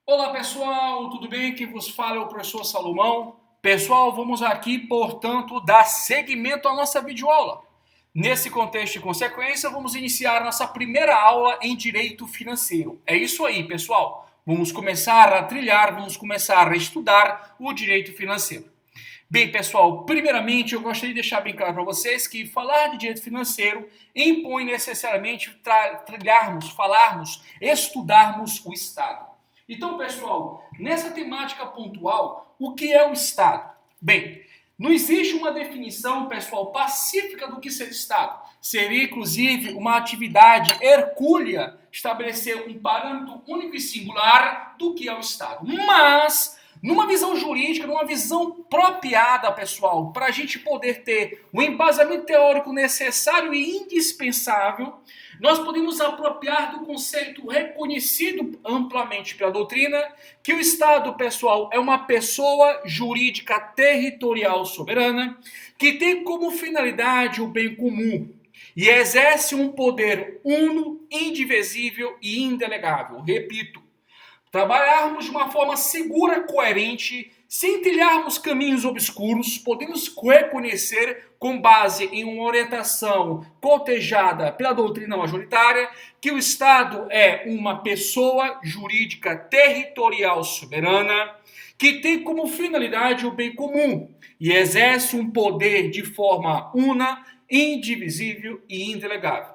Olá pessoal, tudo bem? Quem vos fala é o professor Salomão. Pessoal, vamos aqui, portanto, dar seguimento à nossa videoaula. Nesse contexto e consequência, vamos iniciar nossa primeira aula em Direito Financeiro. É isso aí, pessoal. Vamos começar a trilhar, vamos começar a estudar o Direito Financeiro. Bem, pessoal, primeiramente eu gostaria de deixar bem claro para vocês que falar de direito financeiro impõe necessariamente trilharmos, falarmos, estudarmos o Estado. Então, pessoal, nessa temática pontual, o que é o Estado? Bem, não existe uma definição, pessoal, pacífica do que ser Estado. Seria, inclusive, uma atividade hercúlea estabelecer um parâmetro único e singular do que é o Estado. Mas numa visão jurídica, numa visão apropriada, pessoal, para a gente poder ter o embasamento teórico necessário e indispensável, nós podemos apropriar do conceito reconhecido amplamente pela doutrina, que o Estado, pessoal, é uma pessoa jurídica territorial soberana, que tem como finalidade o bem comum e exerce um poder uno, indivisível e indelegável. Repito, trabalharmos de uma forma segura, coerente, sem trilharmos caminhos obscuros, podemos reconhecer, com base em uma orientação cotejada pela doutrina majoritária, que o Estado é uma pessoa jurídica territorial soberana, que tem como finalidade o bem comum e exerce um poder de forma una, indivisível e indelegável.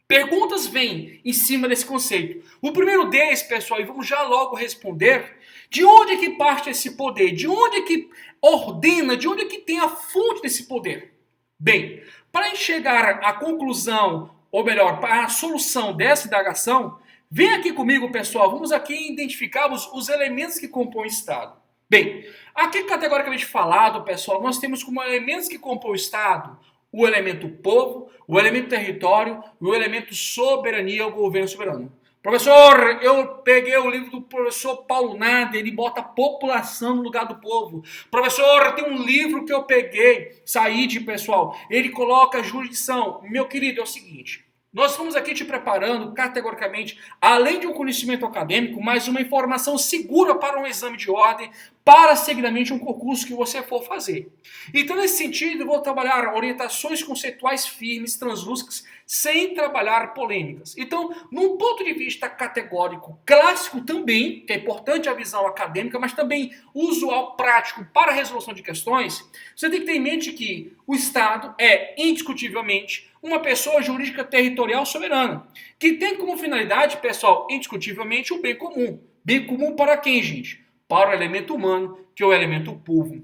Perguntas vêm em cima desse conceito. O primeiro deles, pessoal, e vamos já logo responder, de onde é que parte esse poder? De onde é que ordena? De onde é que tem a fonte desse poder? Bem, para chegar à conclusão, ou melhor, para a solução dessa indagação, vem aqui comigo, pessoal, vamos aqui identificar os elementos que compõem o Estado. Bem, aqui categoricamente falado, pessoal, nós temos como elementos que compõem o Estado o elemento povo, o elemento território e o elemento soberania, o governo soberano. Professor, eu peguei o livro do professor Paulo Nader, ele bota população no lugar do povo. Professor, tem um livro que eu peguei, Said, pessoal, ele coloca jurisdição. Meu querido, é o seguinte, nós estamos aqui te preparando categoricamente, além de um conhecimento acadêmico, mais uma informação segura para um exame de ordem, para seguidamente um concurso que você for fazer. Então, nesse sentido, eu vou trabalhar orientações conceituais firmes, translúcidas, sem trabalhar polêmicas. Então, num ponto de vista categórico, clássico também, que é importante a visão acadêmica, mas também usual, prático para a resolução de questões, você tem que ter em mente que o Estado é, indiscutivelmente, uma pessoa jurídica territorial soberana, que tem como finalidade, pessoal, indiscutivelmente, o bem comum. Bem comum para quem, gente? Para o elemento humano, que é o elemento povo.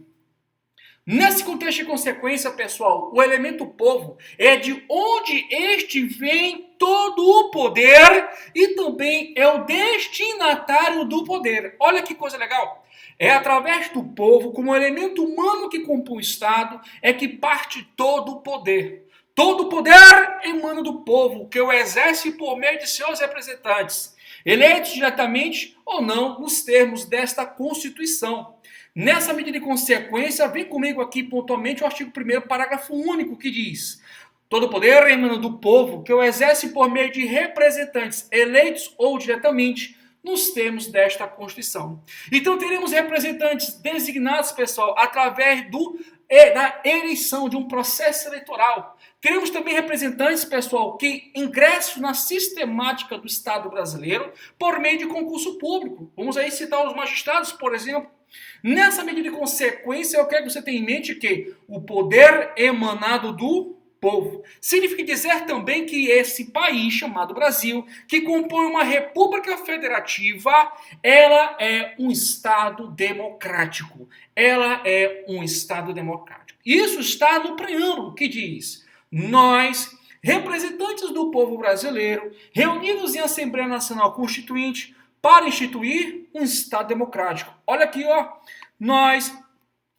Nesse contexto de consequência, pessoal, o elemento povo é de onde este vem todo o poder e também é o destinatário do poder. Olha que coisa legal. É através do povo, como elemento humano que compõe o Estado, é que parte todo o poder. Todo o poder emana do povo, que o exerce por meio de seus representantes, eleitos diretamente ou não nos termos desta Constituição. Nessa medida de consequência, vem comigo aqui pontualmente o artigo 1º, parágrafo único, que diz: todo poder emana do povo, que o exerce por meio de representantes eleitos ou diretamente nos termos desta Constituição. Então teremos representantes designados, pessoal, através da eleição de um processo eleitoral. Teremos também representantes, pessoal, que ingressam na sistemática do Estado brasileiro por meio de concurso público. Vamos aí citar os magistrados, por exemplo. Nessa medida de consequência, eu quero que você tenha em mente que o poder emanado do povo significa dizer também que esse país chamado Brasil, que compõe uma república federativa, ela é um Estado democrático. Ela é um Estado democrático. Isso está no preâmbulo que diz: nós, representantes do povo brasileiro, reunidos em Assembleia Nacional Constituinte, para instituir um Estado democrático. Olha aqui, ó. Nós,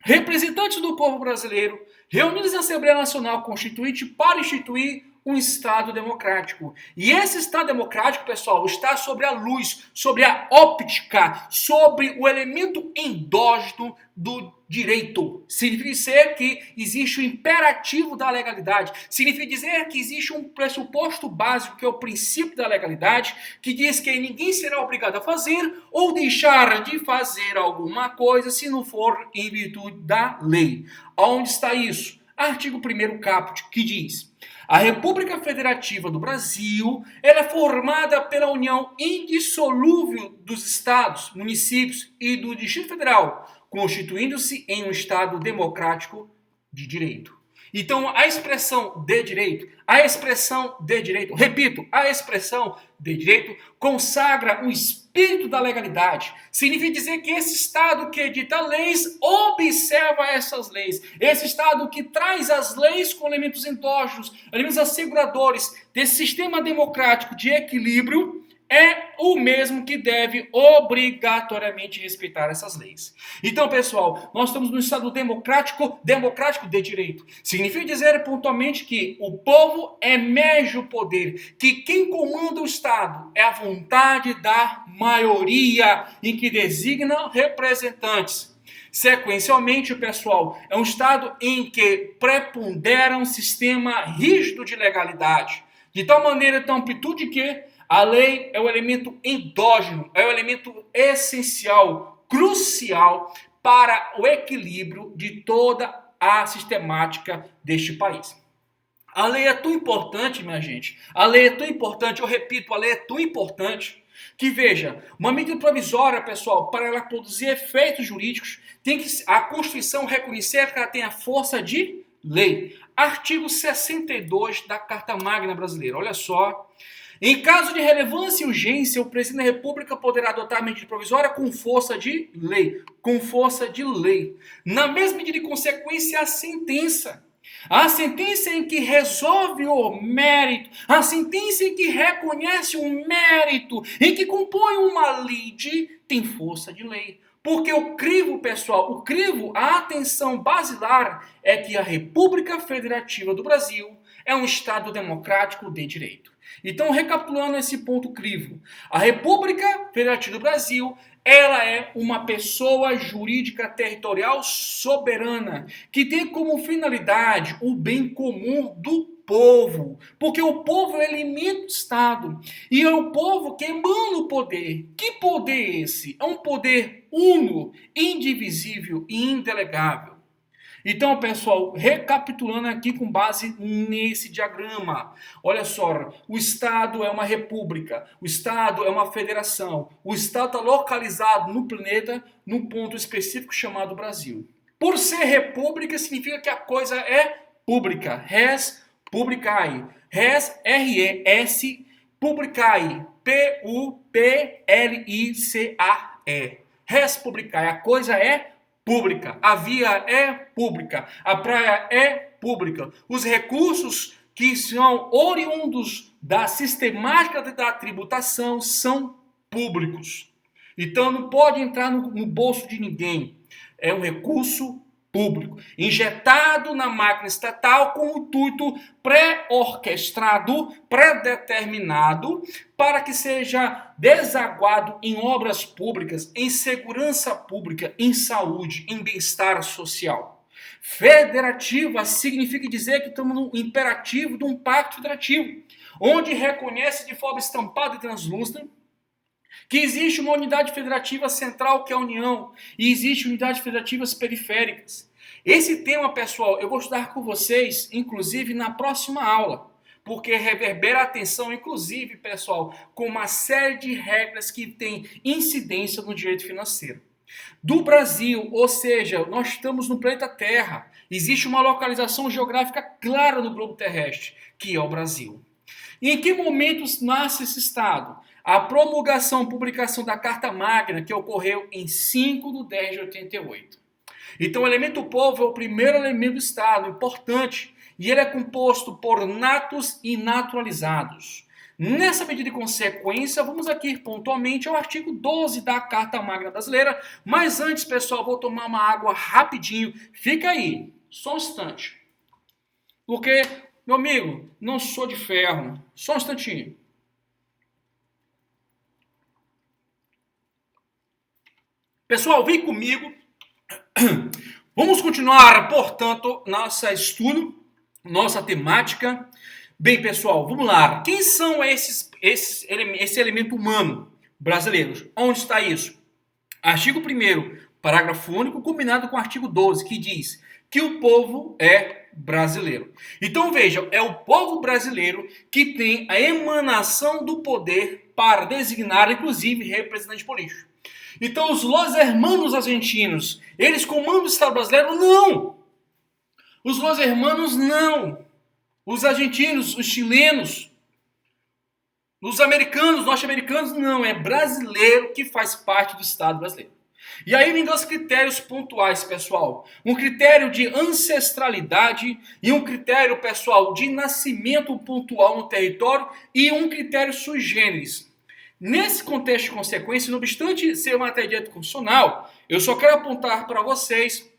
representantes do povo brasileiro, reunidos em Assembleia Nacional Constituinte, para instituir um Estado democrático. E esse Estado democrático, pessoal, está sobre a luz, sobre a óptica, sobre o elemento endógeno do direito. Significa dizer que existe o imperativo da legalidade. Significa dizer que existe um pressuposto básico, que é o princípio da legalidade, que diz que ninguém será obrigado a fazer ou deixar de fazer alguma coisa se não for em virtude da lei. Onde está isso? Artigo 1º caput, que diz: a República Federativa do Brasil ela é formada pela união indissolúvel dos estados, municípios e do Distrito Federal, constituindo-se em um Estado democrático de direito. Então, a expressão de direito, repito, a expressão de direito consagra o espírito da legalidade. Significa dizer que esse Estado que edita leis, observa essas leis. Esse Estado que traz as leis com elementos endógenos, elementos asseguradores desse sistema democrático de equilíbrio, é o mesmo que deve obrigatoriamente respeitar essas leis. Então, pessoal, nós estamos num Estado democrático de direito. Significa dizer pontualmente que o povo emerge o poder, que quem comanda o Estado é a vontade da maioria, em que designa representantes. Sequencialmente, pessoal, é um Estado em que prepondera um sistema rígido de legalidade, de tal maneira, de amplitude que a lei é o elemento endógeno, é o elemento essencial, crucial para o equilíbrio de toda a sistemática deste país. A lei é tão importante, minha gente, a lei é tão importante, eu repito, a lei é tão importante que, veja, uma medida provisória, pessoal, para ela produzir efeitos jurídicos, tem que a Constituição reconhecer que ela tem a força de lei. Artigo 62 da Carta Magna Brasileira, olha só. Em caso de relevância e urgência, o presidente da República poderá adotar a medida provisória com força de lei. Com força de lei. Na mesma medida de consequência, a sentença. A sentença em que resolve o mérito, a sentença em que reconhece o mérito, em que compõe uma lide, tem força de lei. Porque o crivo, pessoal, a atenção basilar é que a República Federativa do Brasil é um Estado democrático de direito. Então, recapitulando esse ponto crivo, a República Federativa do Brasil, ela é uma pessoa jurídica territorial soberana, que tem como finalidade o bem comum do povo, porque o povo é o elemento do Estado, e é o povo que emana o poder. Que poder é esse? É um poder uno, indivisível e indelegável. Então, pessoal, recapitulando aqui com base nesse diagrama, olha só, o Estado é uma república, o Estado é uma federação, o Estado está localizado no planeta, num ponto específico chamado Brasil. Por ser república, significa que a coisa é pública, res publicae, res, R-E-S, publicae, P-U-B-L-I-C-A-E, res publicae, a coisa é pública, a via é pública, a praia é pública, os recursos que são oriundos da sistemática da tributação são públicos. Então não pode entrar no bolso de ninguém, é um recurso público, injetado na máquina estatal com o intuito pré-orquestrado, pré-determinado, para que seja desaguado em obras públicas, em segurança pública, em saúde, em bem-estar social. Federativa significa dizer que estamos no imperativo de um pacto federativo, onde reconhece de forma estampada e translúcida que existe uma unidade federativa central, que é a União, e existe unidades federativas periféricas. Esse tema, pessoal, eu vou estudar com vocês, inclusive, na próxima aula, porque reverbera a atenção, inclusive, pessoal, com uma série de regras que têm incidência no direito financeiro. Do Brasil, ou seja, nós estamos no planeta Terra, existe uma localização geográfica clara no globo terrestre, que é o Brasil. E em que momentos nasce esse Estado? A promulgação, publicação da Carta Magna, que ocorreu em 5/10/88. Então, o elemento povo é o primeiro elemento do Estado, importante, e ele é composto por natos e naturalizados. Nessa medida de consequência, vamos aqui pontualmente ao artigo 12 da Carta Magna Brasileira, mas antes, pessoal, vou tomar uma água rapidinho, fica aí, só um instante, porque Meu amigo, não sou de ferro. Só um instantinho. Pessoal, vem comigo. Vamos continuar, portanto, nosso estudo, nossa temática. Bem, pessoal, vamos lá. Quem são esse elemento humano brasileiro? Onde está isso? Artigo 1º, parágrafo único, combinado com o artigo 12, que diz que o povo é brasileiro. Então, vejam, é o povo brasileiro que tem a emanação do poder para designar, inclusive, representante político. Então, os Los Hermanos argentinos, eles comandam o Estado brasileiro? Não! Os Los Hermanos, não! Os argentinos, os chilenos, os americanos, norte-americanos, não. É brasileiro que faz parte do Estado brasileiro. E aí vem dois critérios pontuais, pessoal. Um critério de ancestralidade e um critério, pessoal, de nascimento pontual no território e um critério sui generis. Nesse contexto de consequência, não obstante ser uma matéria de direito constitucional, eu só quero apontar para vocês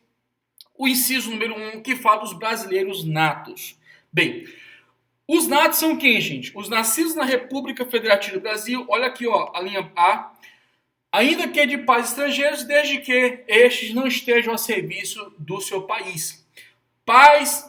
o inciso número 1, que fala dos brasileiros natos. Bem, os natos são quem, gente? Os nascidos na República Federativa do Brasil, olha aqui, ó, a linha A, ainda que de pais estrangeiros, desde que estes não estejam a serviço do seu país. Pais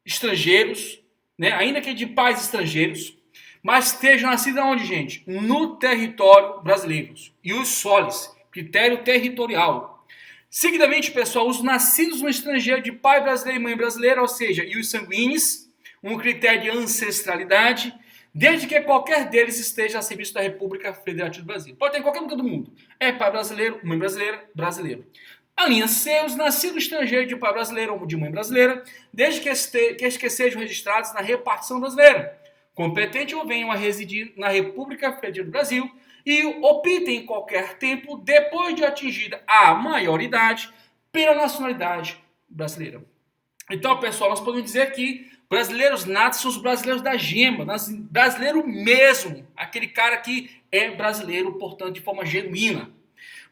estrangeiros, né? Ainda que de pais estrangeiros, mas estejam nascidos aonde, gente? No território brasileiro. E os solis, critério territorial. Seguidamente, pessoal, os nascidos no estrangeiro de pai brasileiro e mãe brasileira, ou seja, e os sanguíneos, um critério de ancestralidade, desde que qualquer deles esteja a serviço da República Federativa do Brasil. Pode ter em qualquer lugar do mundo. É pai brasileiro, mãe brasileira, brasileiro. A linha C, os nascidos estrangeiros de pai brasileiro ou de mãe brasileira, desde que sejam registrados na repartição brasileira, competente ou venham a residir na República Federativa do Brasil e optem em qualquer tempo, depois de atingida a maioridade, pela nacionalidade brasileira. Então, pessoal, nós podemos dizer que brasileiros natos são os brasileiros da gema, brasileiro mesmo, aquele cara que é brasileiro, portanto, de forma genuína.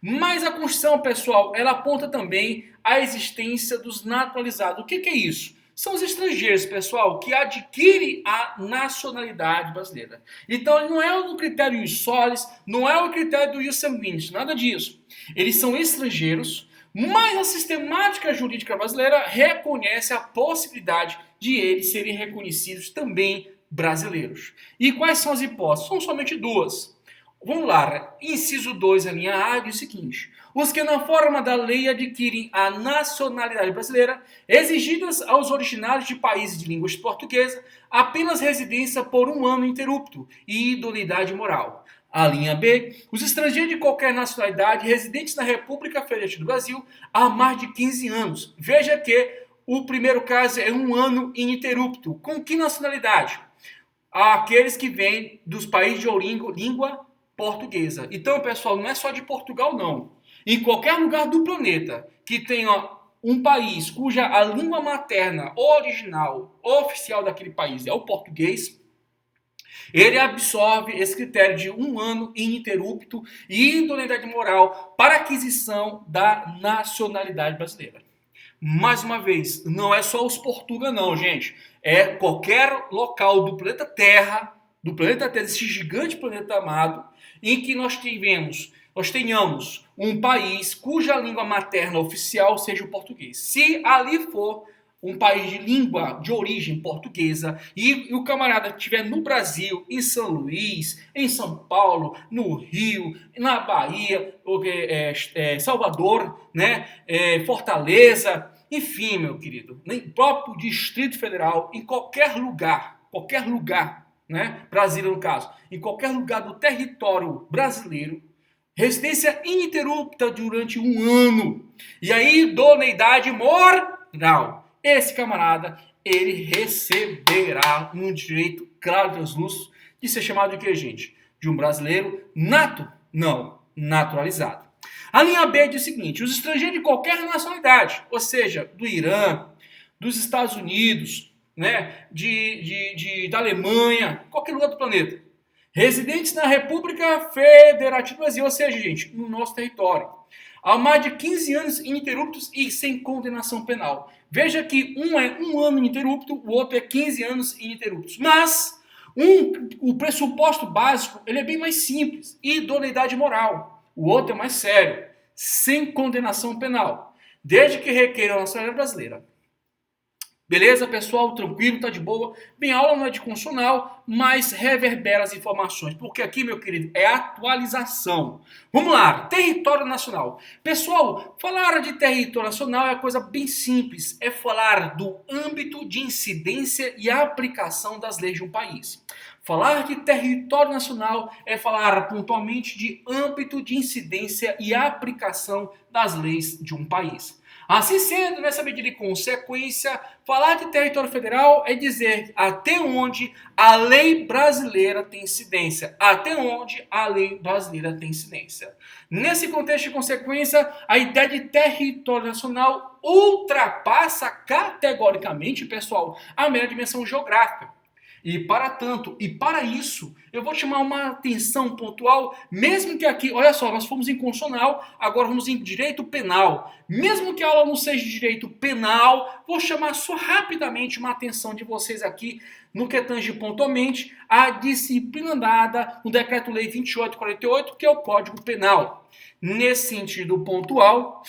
Mas a Constituição, pessoal, ela aponta também a existência dos naturalizados. O que é isso? São os estrangeiros, pessoal, que adquirem a nacionalidade brasileira. Então, não é o critério ius solis, não é o critério do ius sanguinis, nada disso. Eles são estrangeiros, mas a sistemática jurídica brasileira reconhece a possibilidade de eles serem reconhecidos também brasileiros. E quais são as hipóteses? São somente duas. Vamos lá, inciso 2, a linha A, diz o seguinte: os que na forma da lei adquirem a nacionalidade brasileira, exigidas aos originários de países de língua portuguesa, apenas residência por 1 ano ininterrupto e idoneidade moral. A linha B, os estrangeiros de qualquer nacionalidade residentes na República Federativa do Brasil há mais de 15 anos. Veja que o primeiro caso é 1 ano ininterrupto. Com que nacionalidade? Aqueles que vêm dos países de língua portuguesa. Então, pessoal, não é só de Portugal, não. Em qualquer lugar do planeta que tenha um país cuja a língua materna original, oficial daquele país é o português, ele absorve esse critério de 1 ano ininterrupto e idoneidade moral para aquisição da nacionalidade brasileira. Mais uma vez, não é só os portugueses não, gente. É qualquer local do planeta Terra, esse gigante planeta amado, em que nós tenhamos um país cuja língua materna oficial seja o português. Se ali for um país de língua de origem portuguesa e o camarada estiver no Brasil, em São Luís, em São Paulo, no Rio, na Bahia, Salvador, né, Fortaleza, enfim, meu querido, no próprio Distrito Federal, em qualquer lugar, né, Brasília no caso, em qualquer lugar do território brasileiro, residência ininterrupta durante 1 ano, e aí idoneidade moral. Esse camarada, ele receberá um direito claro e translúcido de ser chamado de quê, gente? De um brasileiro nato? Não, naturalizado. A linha B diz o seguinte: os estrangeiros de qualquer nacionalidade, ou seja, do Irã, dos Estados Unidos, né, da Alemanha, qualquer lugar do planeta, residentes na República Federativa do Brasil, ou seja, gente, no nosso território, há mais de 15 anos ininterruptos e sem condenação penal. Veja que um é 1 ano ininterrupto, o outro é 15 anos ininterruptos. Mas o pressuposto básico ele é bem mais simples, idoneidade moral. O outro é mais sério, sem condenação penal, desde que requeira a nacionalidade brasileira. Beleza, pessoal? Tranquilo, tá de boa. Bem, a aula não é de constitucional, mas reverbera as informações. Porque aqui, meu querido, é atualização. Vamos lá, território nacional. Pessoal, falar de território nacional é coisa bem simples. É falar do âmbito de incidência e aplicação das leis de um país. Falar de território nacional é falar pontualmente de âmbito de incidência e aplicação das leis de um país. Assim sendo, nessa medida de consequência, falar de território federal é dizer até onde a lei brasileira tem incidência. Até onde a lei brasileira tem incidência. Nesse contexto de consequência, a ideia de território nacional ultrapassa categoricamente, pessoal, a mera dimensão geográfica. E para isso, eu vou chamar uma atenção pontual, mesmo que aqui, olha só, nós fomos em constitucional, agora vamos em direito penal. Mesmo que a aula não seja de direito penal, vou chamar só rapidamente uma atenção de vocês aqui, no que tange pontualmente a disciplina dada no Decreto-Lei 2848, que é o Código Penal. Nesse sentido pontual,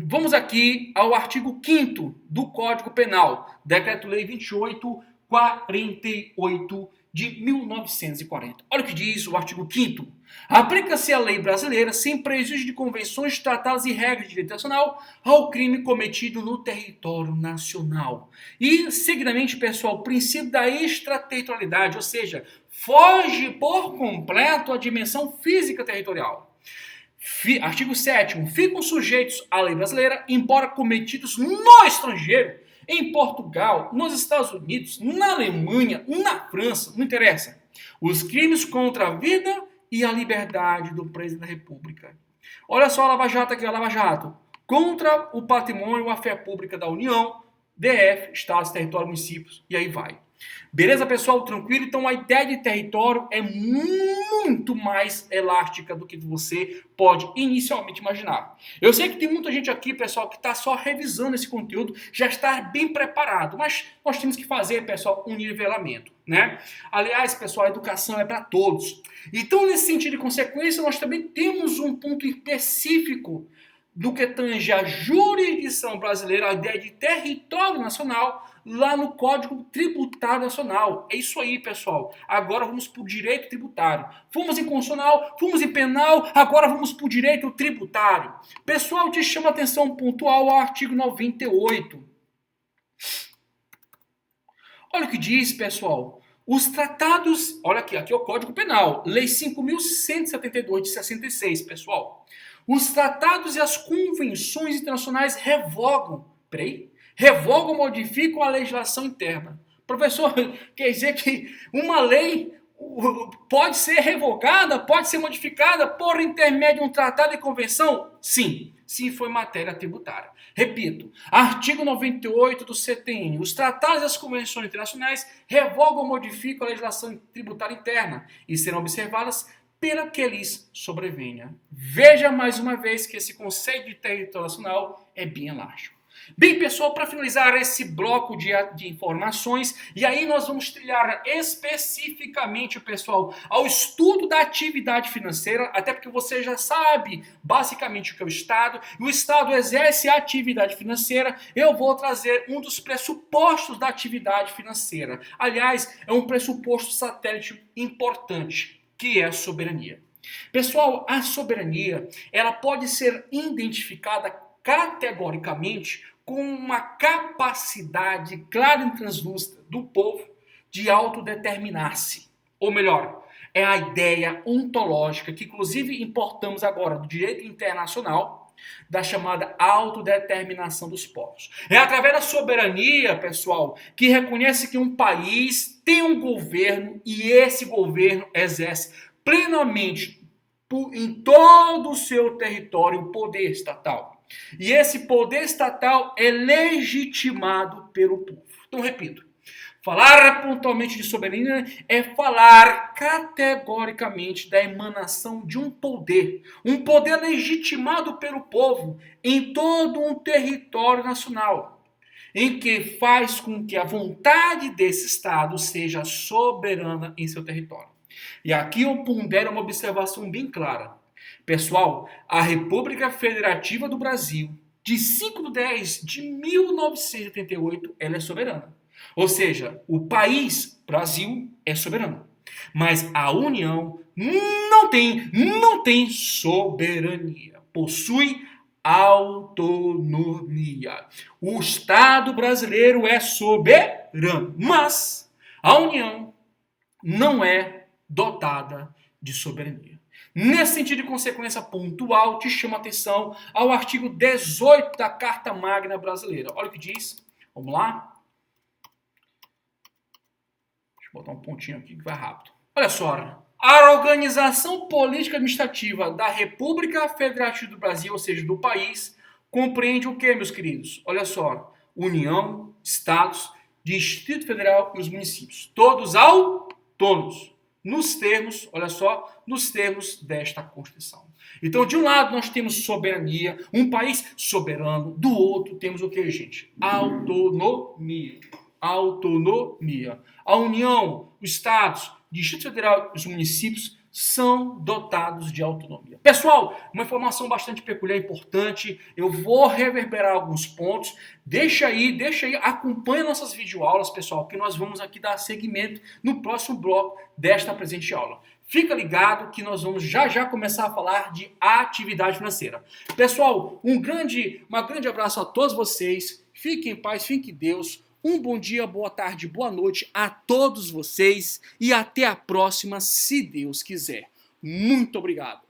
vamos aqui ao artigo 5º do Código Penal, Decreto-Lei 2848 de 1940. Olha o que diz o artigo 5º. Aplica-se a lei brasileira sem prejuízo de convenções, tratados e regras de direito nacional ao crime cometido no território nacional. E, seguidamente, pessoal, o princípio da extraterritorialidade, ou seja, foge por completo a dimensão física territorial. Artigo 7º. Ficam sujeitos à lei brasileira, embora cometidos no estrangeiro, em Portugal, nos Estados Unidos, na Alemanha, na França, não interessa. Os crimes contra a vida e a liberdade do presidente da República. Olha só a Lava Jato aqui, a Lava Jato. Contra o patrimônio e a fé pública da União, DF, Estados, Território, Municípios, e aí vai. Beleza, pessoal? Tranquilo? Então, a ideia de território é muito mais elástica do que você pode inicialmente imaginar. Eu sei que tem muita gente aqui, pessoal, que está só revisando esse conteúdo, já está bem preparado, mas nós temos que fazer, pessoal, um nivelamento, né? Aliás, pessoal, a educação é para todos. Então, nesse sentido de consequência, nós também temos um ponto específico do que tange a jurisdição brasileira, a ideia de território nacional, lá no Código Tributário Nacional. É isso aí, pessoal. Agora vamos para o direito tributário. Fomos em constitucional, fomos em penal, agora vamos para o direito tributário. Pessoal, te chama a atenção pontual ao artigo 98. Olha o que diz, pessoal. Os tratados, olha aqui é o Código Penal, Lei 5.172 de 66, pessoal. Os tratados e as convenções internacionais revogam ou modificam a legislação interna. Professor, quer dizer que uma lei pode ser revogada, pode ser modificada por intermédio de um tratado e convenção? Sim, se for matéria tributária. Repito, artigo 98 do CTN. Os tratados e as convenções internacionais revogam ou modificam a legislação tributária interna e serão observadas pela que lhes sobrevenha. Veja mais uma vez que esse conceito de território nacional é bem elástico. Bem, pessoal, para finalizar esse bloco de informações, e aí nós vamos trilhar especificamente, pessoal, ao estudo da atividade financeira, até porque você já sabe basicamente o que é o Estado, e o Estado exerce a atividade financeira. Eu vou trazer um dos pressupostos da atividade financeira. Aliás, é um pressuposto satélite importante, que é a soberania. Pessoal, a soberania, ela pode ser identificada categoricamente com uma capacidade clara e translúcida do povo de autodeterminar-se. Ou melhor, é a ideia ontológica que inclusive importamos agora do direito internacional, da chamada autodeterminação dos povos. É através da soberania, pessoal, que reconhece que um país tem um governo e esse governo exerce plenamente em todo o seu território o poder estatal. E esse poder estatal é legitimado pelo povo. Então, repito, Falar pontualmente de soberania é falar categoricamente da emanação de um poder legitimado pelo povo em todo um território nacional, em que faz com que a vontade desse Estado seja soberana em seu território. E aqui eu pondero uma observação bem clara. Pessoal, a República Federativa do Brasil, de 5 de 10 de 1988, ela é soberana. Ou seja, o país, Brasil, é soberano. Mas a União não tem soberania. Possui autonomia. O Estado brasileiro é soberano, mas a União não é dotada de soberania. Nesse sentido de consequência pontual, te chamo a atenção ao artigo 18 da Carta Magna Brasileira. Olha o que diz. Vamos lá. Deixa eu botar um pontinho aqui que vai rápido. Olha só. A organização política administrativa da República Federativa do Brasil, ou seja, do país, compreende o que, meus queridos? Olha só. União, Estados, Distrito Federal e os municípios. Todos autônomos. Nos termos, olha só, nos termos desta Constituição. Então, de um lado, nós temos soberania, um país soberano, do outro, temos o que, gente? Autonomia. Autonomia. A União, os Estados, Distrito Federal e os municípios são dotados de autonomia. Pessoal, uma informação bastante peculiar e importante, eu vou reverberar alguns pontos, deixa aí, acompanha nossas videoaulas, pessoal, que nós vamos aqui dar seguimento no próximo bloco desta presente aula. Fica ligado que nós vamos já começar a falar de atividade financeira. Pessoal, um grande abraço a todos vocês, fiquem em paz, fiquem em Deus. Um bom dia, boa tarde, boa noite a todos vocês e até a próxima, se Deus quiser. Muito obrigado.